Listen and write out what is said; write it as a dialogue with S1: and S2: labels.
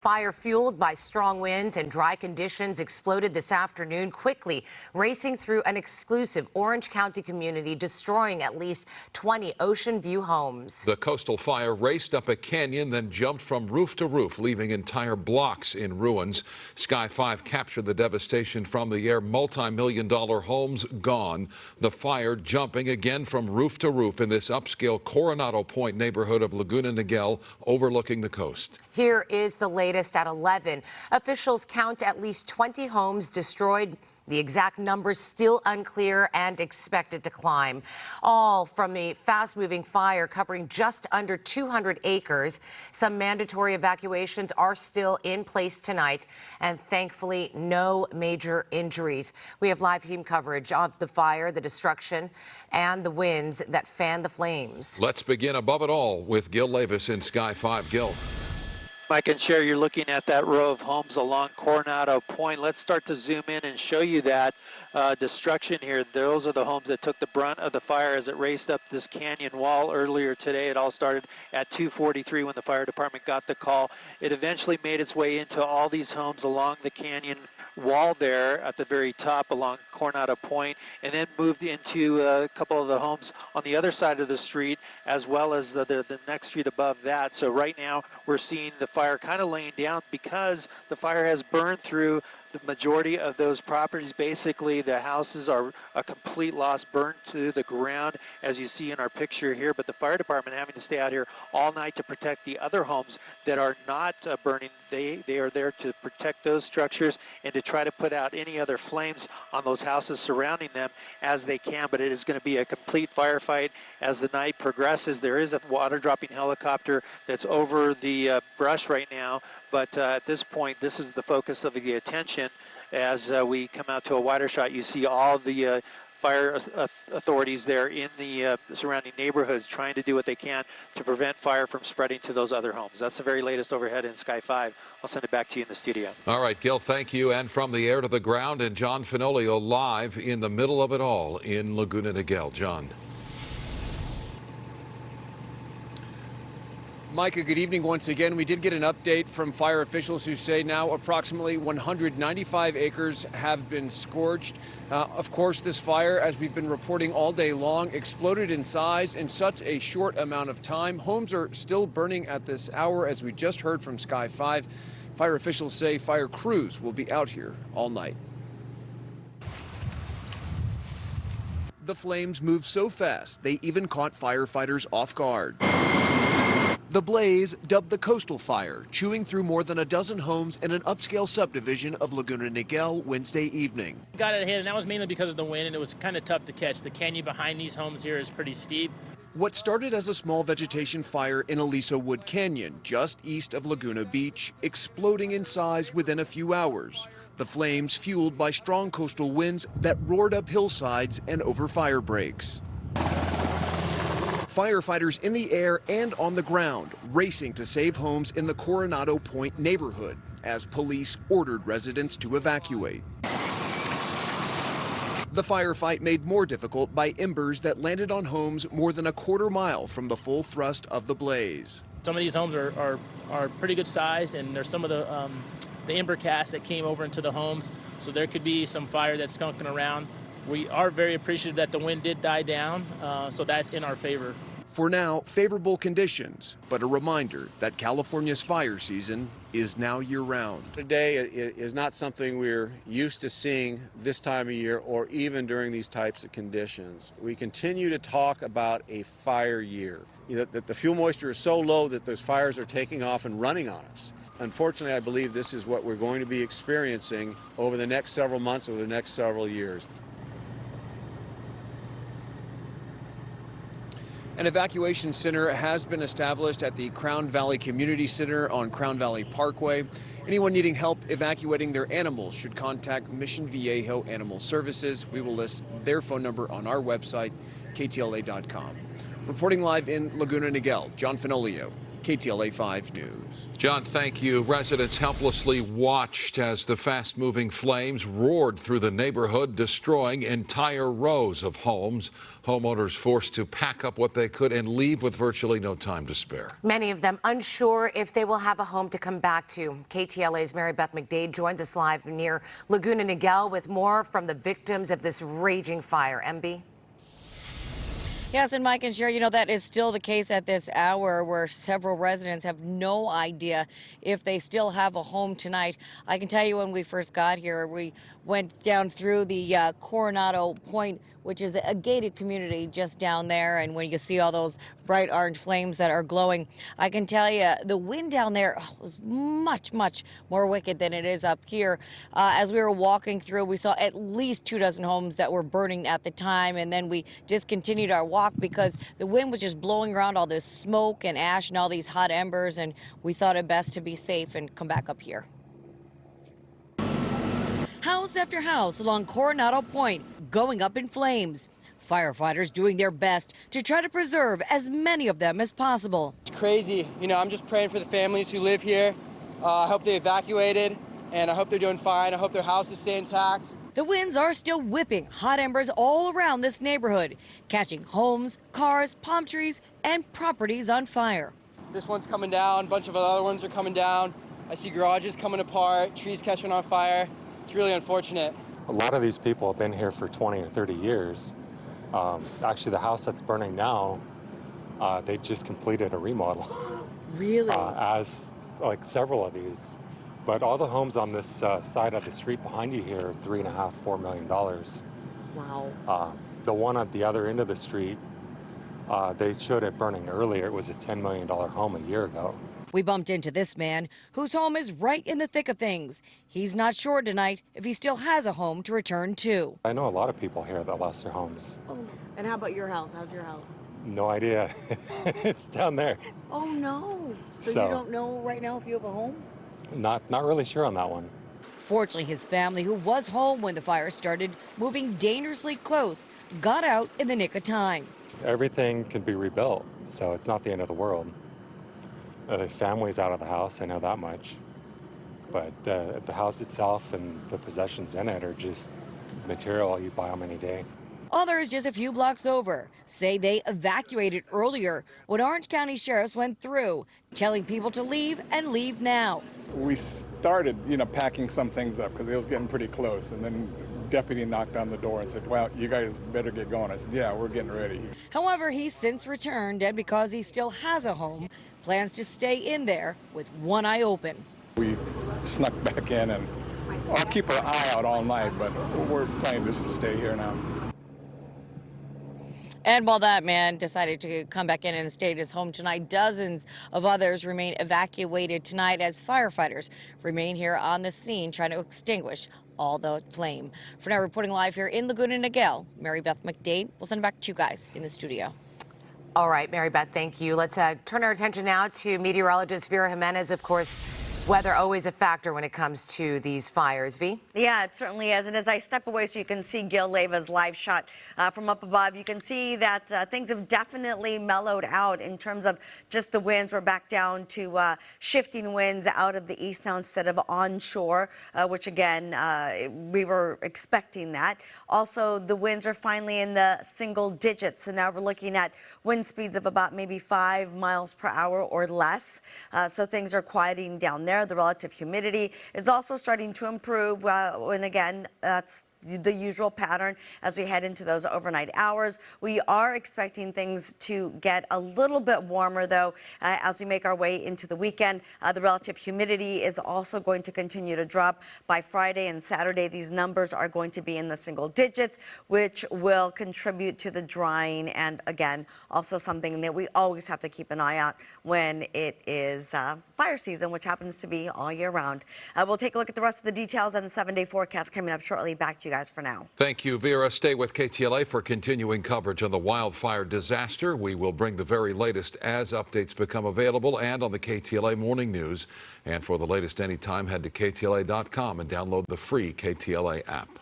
S1: Fire fueled by strong winds and dry conditions exploded this afternoon, quickly racing through an exclusive Orange County community, destroying at least 20 Ocean View homes.
S2: The coastal fire raced up a canyon, then jumped from roof to roof, leaving entire blocks in ruins. Sky 5 captured the devastation from the air. Multi-million-dollar homes gone. The fire jumping again from roof to roof in this upscale Coronado Point neighborhood of Laguna Niguel, overlooking the coast.
S1: Here is the latest at 11. Officials count at least 20 homes destroyed. The exact numbers still unclear and expected to climb. All from a fast-moving fire covering just under 200 acres. Some mandatory evacuations are still in place tonight, and thankfully no major injuries. We have live team coverage of the fire, the destruction, and the winds that fan the flames.
S2: Let's begin above it all with Gil Levis in Sky 5. Gil.
S3: Mike and Sherry, you're looking at that row of homes along Coronado Point. Let's start to zoom in and show you that destruction here. Those are the homes that took the brunt of the fire as it raced up this canyon wall earlier today. It all started at 2:43 when the fire department got the call. It eventually made its way into all these homes along the canyon wall there at the very top along Coronado Point, and then moved into a couple of the homes on the other side of the street, as well as the next street above that. So right now we're seeing the fire kind of laying down because the fire has burned through the majority of those properties. Basically, the houses are a complete loss, burned to the ground, as you see in our picture here. But the fire department having to stay out here all night to protect the other homes that are not burning. They are there to protect those structures and to try to put out any other flames on those houses surrounding them as they can. But it is going to be a complete firefight as the night progresses. There is a water-dropping helicopter that's over the brush right now. But at this point, this is the focus of the attention. As we come out to a wider shot, you see all the fire authorities there in the surrounding neighborhoods trying to do what they can to prevent fire from spreading to those other homes. That's the very latest overhead in Sky 5. I'll send it back to you in the studio.
S2: All right, Gil, thank you. And from the air to the ground, and John Fenolio live in the middle of it all in Laguna Niguel. John.
S4: Micah, good evening once again. We did get an update from fire officials who say now approximately 195 acres have been scorched. Of course, this fire, as we've been reporting all day long, exploded in size in such a short amount of time. Homes are still burning at this hour, as we just heard from Sky 5. Fire officials say fire crews will be out here all night. The flames moved so fast, they even caught firefighters off guard. The blaze, dubbed the Coastal Fire, chewing through more than a dozen homes in an upscale subdivision of Laguna Niguel Wednesday evening.
S5: Got it ahead, and that was mainly because of the wind, and it was kind of tough to catch. The canyon behind these homes here is pretty steep.
S4: What started as a small vegetation fire in Aliso Wood Canyon, just east of Laguna Beach, exploding in size within a few hours. The flames fueled by strong coastal winds that roared up hillsides and over fire breaks. Firefighters in the air and on the ground racing to save homes in the Coronado Point neighborhood as police ordered residents to evacuate. The firefight made more difficult by embers that landed on homes more than a quarter-mile from the full thrust of the blaze.
S5: Some of these homes are pretty good sized, and there's some of the ember cast that came over into the homes, so there could be some fire that's skunking around. We are very appreciative that the wind did die down, so that's in our favor.
S4: For now, favorable conditions, but a reminder that California's fire season is now year-round.
S6: Today is not something we're used to seeing this time of year or even during these types of conditions. We continue to talk about a fire year. That the fuel moisture is so low that those fires are taking off and running on us. Unfortunately, I believe this is what we're going to be experiencing over the next several months, over the next several years.
S4: An evacuation center has been established at the Crown Valley Community Center on Crown Valley Parkway. Anyone needing help evacuating their animals should contact Mission Viejo Animal Services. We will list their phone number on our website, KTLA.com. Reporting live in Laguna Niguel, John Fenolio, KTLA 5 News.
S2: John, thank you. Residents helplessly watched as the fast-moving flames roared through the neighborhood, destroying entire rows of homes. Homeowners forced to pack up what they could and leave with virtually no time to spare.
S1: Many of them unsure if they will have a home to come back to. KTLA's Mary Beth McDade joins us live near Laguna Niguel with more from the victims of this raging fire. MB?
S7: Yes, and Mike and Sherry, that is still the case at this hour, where several residents have no idea if they still have a home tonight. I can tell you, when we first got here, we went down through the Coronado Point, which is a gated community just down there, and when you see all those bright orange flames that are glowing, I can tell you the wind down there was much, much more wicked than it is up here. As we were walking through, we saw at least 24 homes that were burning at the time, and then we discontinued our walk because the wind was just blowing around all this smoke and ash and all these hot embers, and we thought it best to be safe and come back up here. House after house along Coronado Point going up in flames. Firefighters doing their best to try to preserve as many of them as possible.
S8: It's crazy. I'm just praying for the families who live here. I hope they evacuated, and I hope they're doing fine. I hope their houses stay intact.
S7: The winds are still whipping hot embers all around this neighborhood, catching homes, cars, palm trees, and properties on fire.
S8: This one's coming down. A bunch of other ones are coming down. I see garages coming apart, trees catching on fire. It's really unfortunate.
S9: A lot of these people have been here for 20 or 30 years. Actually, the house that's burning now, they just completed a remodel.
S7: Really?
S9: As like several of these. But all the homes on this side of the street behind you here are $3.5, $4 million.
S7: Wow.
S9: The one at the other end of the street, they showed it burning earlier. It was a $10 million home a year ago.
S7: We bumped into this man whose home is right in the thick of things. He's not sure tonight if he still has a home to return to.
S9: I know a lot of people here that lost their homes.
S7: Oh, and how about your house? How's your house?
S9: No idea. It's down there.
S7: Oh, no. So you don't know right now if you have a home?
S9: Not really sure on that one.
S7: Fortunately, his family, who was home when the fire started, moving dangerously close, got out in the nick of time.
S9: Everything can be rebuilt, so it's not the end of the world. The family's out of the house, I know that much. But the house itself and the possessions in it are just material you buy them any day.
S7: Others just a few blocks over say they evacuated earlier when Orange County sheriffs went through, telling people to leave and leave now.
S10: We started, packing some things up because it was getting pretty close, and then deputy knocked on the door and said, well, you guys better get going. I said, yeah, we're getting ready.
S7: However, he's since returned, and because he still has a home, plans to stay in there with one eye open.
S10: We snuck back in, and I'll keep our eye out all night, but we're planning just to stay here now.
S7: And while that man decided to come back in and stay at his home tonight, dozens of others remain evacuated tonight as firefighters remain here on the scene trying to extinguish all the flame. For now, reporting live here in Laguna Niguel, Mary Beth McDade. We'll send it back to you guys in the studio.
S1: All right, Mary Beth, thank you. Let's turn our attention now to meteorologist Vera Jimenez. Of course, weather always a factor when it comes to these fires. V?
S11: Yeah, it certainly is. And as I step away so you can see Gil Leiva's live shot from up above, you can see that things have definitely mellowed out in terms of just the winds. We're back down to shifting winds out of the east now instead of onshore, which again, we were expecting that. Also, the winds are finally in the single digits. So now we're looking at wind speeds of about maybe 5 miles per hour or less. So things are quieting down there. The relative humidity is also starting to improve. And again, that's the usual pattern as we head into those overnight hours. We are expecting things to get a little bit warmer, though, as we make our way into the weekend. The relative humidity is also going to continue to drop. By Friday and Saturday, these numbers are going to be in the single digits, which will contribute to the drying, and again, also something that we always have to keep an eye out when it is fire season, which happens to be all year round. We'll take a look at the rest of the details on the 7-day forecast coming up shortly. Back to you guys for now.
S2: Thank you, Vera. Stay with KTLA for continuing coverage on the wildfire disaster. We will bring the very latest as updates become available and on the KTLA Morning News. And for the latest anytime, head to KTLA.com and download the free KTLA app.